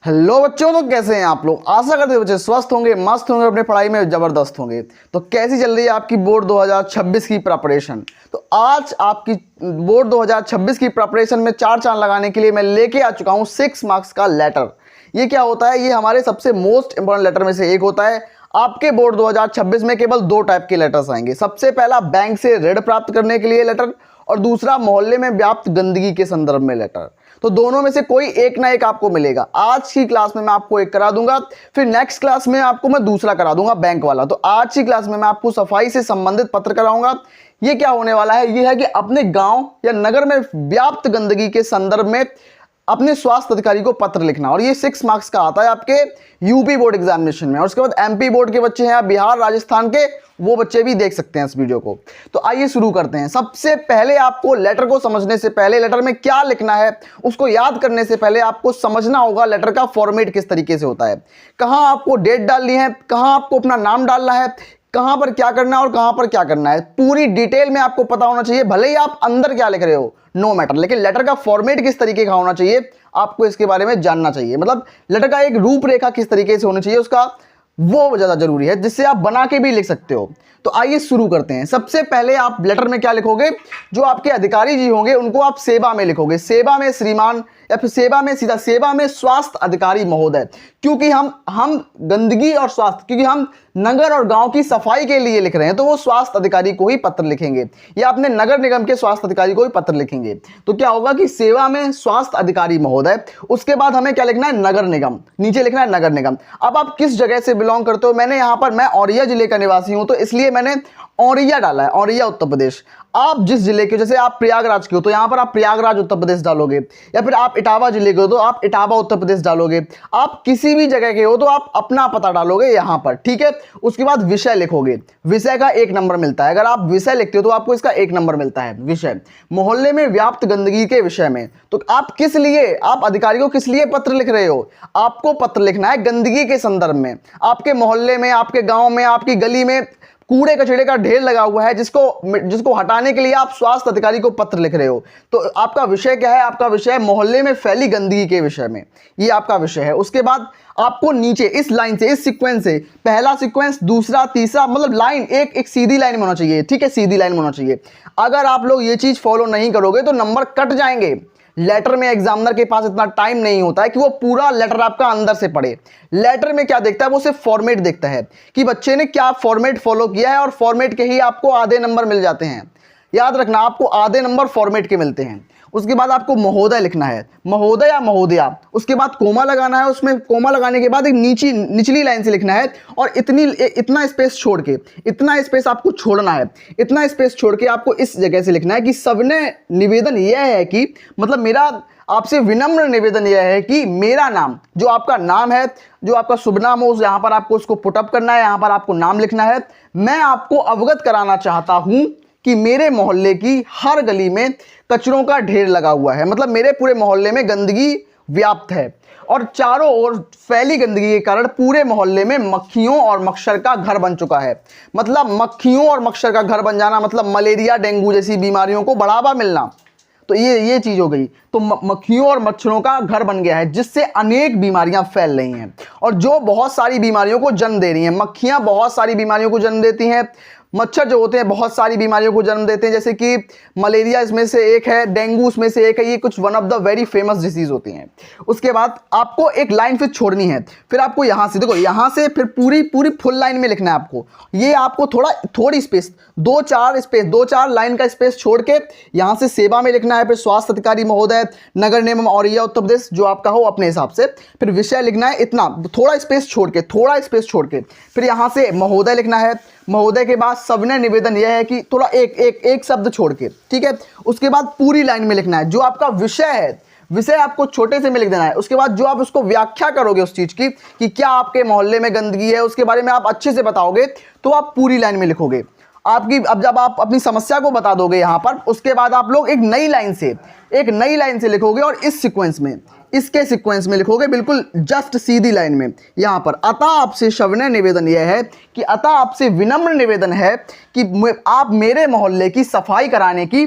Hello बच्चों, तो कैसे हैं आप लोग। आशा करते हैं बच्चे स्वस्थ होंगे, मस्त होंगे, अपनी पढ़ाई में ज़बरदस्त होंगे। तो कैसी चल रही है आपकी बोर्ड 2026 की प्रिपरेशन। तो आज आपकी बोर्ड 2026 की प्रिपरेशन में चार चांद लगाने के लिए मैं लेके आ चुका हूँ 6 मार्क्स का लेटर। ये क्या होता है? ये हमारे सबसे मोस्ट इंपॉर्टेंट लेटर में से एक होता है। आपके बोर्ड 2026 में केवल दो टाइप के लेटर्स आएंगे। सबसे पहला बैंक से ऋण प्राप्त करने के लिए लेटर, और दूसरा मोहल्ले में व्याप्त गंदगी के संदर्भ में लेटर। तो दोनों में से कोई एक ना एक आपको मिलेगा। आज की क्लास में मैं आपको एक करा दूंगा, फिर नेक्स्ट क्लास में आपको मैं दूसरा करा दूंगा, बैंक वाला। तो आज की क्लास में मैं आपको सफाई से संबंधित पत्र कराऊंगा। ये क्या होने वाला है? ये है कि अपने गांव या नगर में व्याप्त गंदगी के संदर्भ में अपने स्वास्थ्य अधिकारी को पत्र लिखना। और ये 6 मार्क्स का आता है आपके यूपी बोर्ड एग्जामिनेशन में। और उसके बाद एमपी बोर्ड के बच्चे हैं, बिहार राजस्थान के, वो बच्चे भी देख सकते हैं इस वीडियो को। तो आइए शुरू करते हैं। सबसे पहले आपको लेटर को समझने से पहले, लेटर में क्या लिखना है उसको याद करने से पहले आपको समझना होगा लेटर का फॉर्मेट किस तरीके से होता है। कहां आपको डेट डालनी है, कहां आपको अपना नाम डालना है, कहां पर क्या करना है और कहां पर क्या करना है, पूरी डिटेल में आपको पता होना चाहिए। भले ही आप अंदर क्या लिख रहे हो, नो मैटर, लेकिन लेटर का फॉर्मेट किस तरीके का होना चाहिए आपको इसके बारे में जानना चाहिए। मतलब लेटर का एक रूपरेखा किस तरीके से होनी चाहिए उसका, वो ज़्यादा जरूरी है, जिससे आप बना के भी लिख सकते हो। तो आइए शुरू करते हैं। सबसे पहले आप लेटर में क्या लिखोगे? जो आपके अधिकारी जी होंगे उनको आप सेवा में लिखोगे। सेवा में श्रीमान, या फिर सेवा में सीधा सेवा में स्वास्थ्य अधिकारी महोदय। क्योंकि हम गंदगी और स्वास्थ्य, क्योंकि हम नगर और गांव की सफाई के लिए लिख रहे हैं, तो वो स्वास्थ्य अधिकारी को ही पत्र लिखेंगे, या अपने नगर निगम के स्वास्थ्य अधिकारी को ही पत्र लिखेंगे। तो क्या होगा कि सेवा में स्वास्थ्य अधिकारी महोदय। उसके बाद हमें क्या लिखना है? नगर निगम। नीचे लिखना है नगर निगम। अब आप किस जगह से बिलोंग करते हो? मैंने यहां पर, मैं औरैया जिले का निवासी हूं, तो इसलिए मैंने औरैया डाला है, औरैया उत्तर प्रदेश। आप जिस जिले के, जैसे आप प्रयागराज के हो तो यहां पर आप प्रयागराज उत्तर प्रदेश डालोगे, या फिर आप इटावा जिले के हो तो आप इटावा उत्तर प्रदेश डालोगे। आप किसी भी जगह के हो तो आप अपना पता डालोगे यहां पर, ठीक है। उसके बाद विषय लिखोगे। विषय का 1 नंबर मिलता है। अगर आप विषय लिखते हो तो आपको इसका 1 नंबर मिलता है। विषय मोहल्ले में व्याप्त गंदगी के विषय में। तो आप किस लिए, आप अधिकारी को किस लिए पत्र लिख रहे हो? आपको पत्र लिखना है गंदगी के संदर्भ में। आपके मोहल्ले में, आपके गांव में, आपकी गली में कूड़े कचड़े का ढेर लगा हुआ है, जिसको हटाने के लिए आप स्वास्थ्य अधिकारी को पत्र लिख रहे हो। तो आपका विषय क्या है? आपका विषय मोहल्ले में फैली गंदगी के विषय में, ये आपका विषय है। उसके बाद आपको नीचे इस लाइन से, इस सीक्वेंस से, पहला सीक्वेंस, दूसरा, तीसरा, मतलब लाइन एक सीधी लाइन में होना चाहिए, ठीक है, सीधी लाइन में होना चाहिए। अगर आप लोग ये चीज फॉलो नहीं करोगे तो नंबर कट जाएंगे। लेटर में एग्जामिनर के पास इतना टाइम नहीं होता है कि वो पूरा लेटर आपका अंदर से पढ़े। लेटर में क्या देखता है? वो सिर्फ फॉर्मेट देखता है कि बच्चे ने क्या फॉर्मेट फॉलो किया है, और फॉर्मेट के ही आपको आधे नंबर मिल जाते हैं। याद रखना, आपको आधे नंबर फॉर्मेट के मिलते हैं। उसके बाद आपको महोदय लिखना है, महोदय या महोदया। उसके बाद कोमा लगाना है। उसमें कोमा लगाने के बाद एक निचली लाइन से लिखना है, और इतना स्पेस छोड़ के, इतना स्पेस आपको छोड़ना है। इतना स्पेस छोड़ के आपको इस जगह से लिखना है कि सबने निवेदन यह है कि, मतलब मेरा आपसे विनम्र निवेदन यह है कि मेरा नाम, जो आपका नाम है, जो आपका शुभ नाम हो, यहां पर आपको उसको पुटअप करना है, यहां पर आपको नाम लिखना है। मैं आपको अवगत कराना चाहता हूं कि मेरे मोहल्ले की हर गली में कचरों का ढेर लगा हुआ है। मतलब मेरे पूरे मोहल्ले में गंदगी व्याप्त है, और चारों ओर फैली गंदगी के कारण पूरे मोहल्ले में मक्खियों और मच्छर का घर बन चुका है। मतलब मक्खियों और मच्छर का घर बन जाना, मतलब मलेरिया, डेंगू जैसी बीमारियों को बढ़ावा मिलना। तो ये चीज हो गई। तो मक्खियों और मच्छरों का घर बन गया है, जिससे अनेक बीमारियां फैल रही हैं, और जो बहुत सारी बीमारियों को जन्म दे रही हैं। मक्खियां बहुत सारी बीमारियों को जन्म देती हैं, मच्छर जो होते हैं बहुत सारी बीमारियों को जन्म देते हैं, जैसे कि मलेरिया इसमें से एक है, डेंगू उसमें से एक है। ये कुछ one of the very famous disease होती हैं। उसके बाद आपको एक लाइन फिर छोड़नी है। फिर आपको यहां से, देखो यहां से फिर पूरी फुल लाइन में लिखना है आपको। ये आपको थोड़ी स्पेस, 2-4 लाइन का स्पेस छोड़ के यहां से सेवा में लिखना है। फिर स्वास्थ्य अधिकारी महोदय, नगर निगम औरैया उत्तर प्रदेश, जो आपका हो अपने हिसाब से। फिर विषय लिखना है इतना, थोड़ा स्पेस छोड़ के फिर यहां से महोदय लिखना है। महोदय के बाद सबने निवेदन यह है कि, थोड़ा एक शब्द छोड़ के, ठीक है। उसके बाद पूरी लाइन में लिखना है जो आपका विषय है। विषय आपको छोटे से में लिख देना है। उसके बाद जो आप उसको व्याख्या करोगे उस चीज की कि क्या आपके मोहल्ले में गंदगी है, उसके बारे में आप अच्छे से बताओगे, तो आप पूरी लाइन में लिखोगे। अब जब आप अपनी समस्या को बता दोगे यहां पर, उसके बाद आप लोग एक नई लाइन से लिखोगे, और इस सीक्वेंस में, इसके सीक्वेंस में लिखोगे, बिल्कुल जस्ट सीधी लाइन में यहां पर। अतः आपसे सविनय निवेदन यह है कि, अतः आपसे विनम्र निवेदन है कि आप मेरे मोहल्ले की सफाई कराने की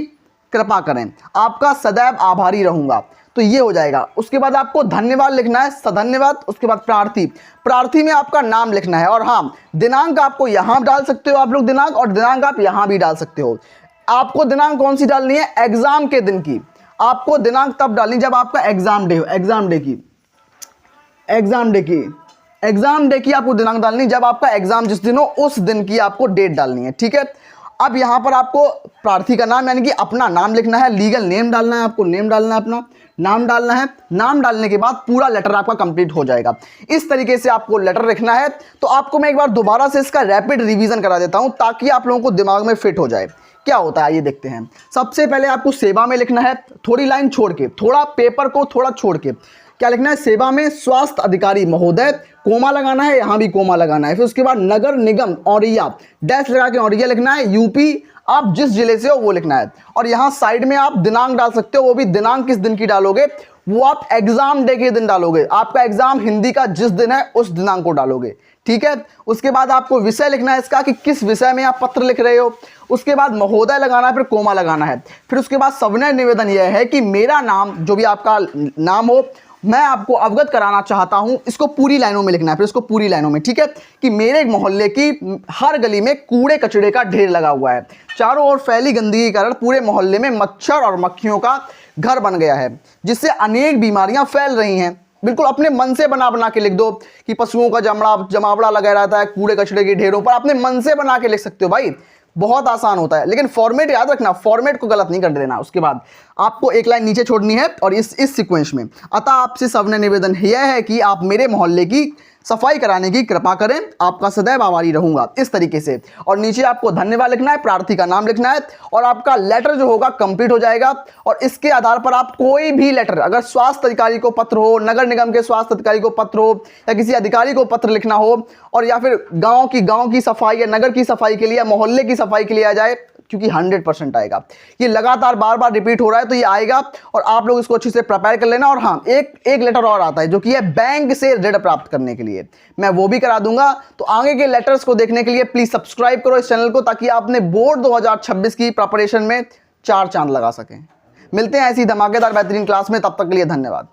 कृपा करें। आपका सदैव आभारी रहूंगा। तो ये हो जाएगा। उसके बाद आपको धन्यवाद लिखना है, सधन्यवाद। उसके बाद प्रार्थी, प्रार्थी में आपका नाम लिखना है। और हाँ, दिनांक आपको यहाँ डाल सकते हो आप लोग दिनांक, और दिनांक आप यहाँ भी डाल सकते हो। आपको दिनांक कौन सी डालनी है? एग्जाम के दिन की। आपको दिनांक तब डालनी जब आपका एग्जाम डे हो। एग्जाम डे की आपको दिनांक डालनी जब आपका एग्जाम जिस दिन हो उस दिन की आपको डेट डालनी है, ठीक है। अब यहां पर आपको प्रार्थी का नाम यानी कि अपना नाम लिखना है, लीगल नेम डालना है, आपको नेम डालना है, अपना नाम डालना है। नाम डालने के बाद पूरा लेटर आपका कंप्लीट हो जाएगा। इस तरीके से आपको लेटर लिखना है। तो आपको मैं एक बार दोबारा से इसका रैपिड रिवीजन करा देता हूं ताकि आप लोगों को दिमाग में फिट हो जाए। क्या होता है ये देखते हैं। सबसे पहले आपको सेवा में लिखना है, थोड़ी लाइन छोड़ के, थोड़ा पेपर को थोड़ा छोड़ के क्या लिखना है? सेवा में स्वास्थ्य अधिकारी महोदय, कोमा लगाना है, यहां भी कोमा लगाना है। फिर उसके बाद नगर निगम औरैया, डैश लगा के औरैया लिखना है, यूपी आप जिस जिले से हो वो लिखना है। और यहां साइड में आप दिनांक डाल सकते हो, वो भी दिनांक किस दिन की डालोगे? वो आप एग्जाम डे के दिन डालोगे। आपका एग्जाम हिंदी का जिस दिन है उस दिनांक को डालोगे, ठीक है। उसके बाद आपको विषय लिखना है इसका कि किस विषय में आप पत्र लिख रहे हो। उसके बाद महोदय लगाना है, फिर कोमा लगाना है। फिर उसके बाद सविनय निवेदन यह है कि मेरा नाम, जो भी आपका नाम हो, मैं आपको अवगत कराना चाहता हूं। इसको पूरी लाइनों में लिखना है, फिर इसको पूरी लाइनों में, ठीक है। कि मेरे मोहल्ले की हर गली में कूड़े कचड़े का ढेर लगा हुआ है, चारों ओर फैली गंदगी के कारण पूरे मोहल्ले में मच्छर और मक्खियों का घर बन गया है, जिससे अनेक बीमारियां फैल रही हैं। बिल्कुल अपने मन से बना के लिख दो कि पशुओं का जमावड़ा लगा रहता है कूड़े कचड़े के ढेरों पर। अपने मन से बना के लिख सकते हो भाई, बहुत आसान होता है। लेकिन फॉर्मेट याद रखना, फॉर्मेट को गलत नहीं कर देना। उसके बाद आपको एक लाइन नीचे छोड़नी है और इस सीक्वेंस में, अतः आपसे सविनय निवेदन यह है कि आप मेरे मोहल्ले की सफाई कराने की कृपा करें, आपका सदैव आभारी रहूंगा, इस तरीके से। और नीचे आपको धन्यवाद लिखना है, प्रार्थी का नाम लिखना है, और आपका लेटर जो होगा कंप्लीट हो जाएगा। और इसके आधार पर आप कोई भी लेटर, अगर स्वास्थ्य अधिकारी को पत्र हो, नगर निगम के स्वास्थ्य अधिकारी को पत्र हो, या किसी अधिकारी को पत्र लिखना हो, और या फिर गांव की सफाई या नगर की सफाई के लिए या मोहल्ले की सफाई के लिए आ जाए, क्योंकि 100% आएगा। ये लगातार बार बार रिपीट हो रहा है तो ये आएगा, और आप लोग इसको अच्छे से प्रिपेयर कर लेना। और हाँ, एक लेटर और आता है जो कि है बैंक से ऋण प्राप्त करने के लिए, मैं वो भी करा दूंगा। तो आगे के लेटर्स को देखने के लिए प्लीज सब्सक्राइब करो इस चैनल को, ताकि आप अपने बोर्ड 2026 की प्रिपरेशन में 4 चांद लगा सकें। मिलते हैं ऐसी धमाकेदार बेहतरीन क्लास में, तब तक के लिए धन्यवाद।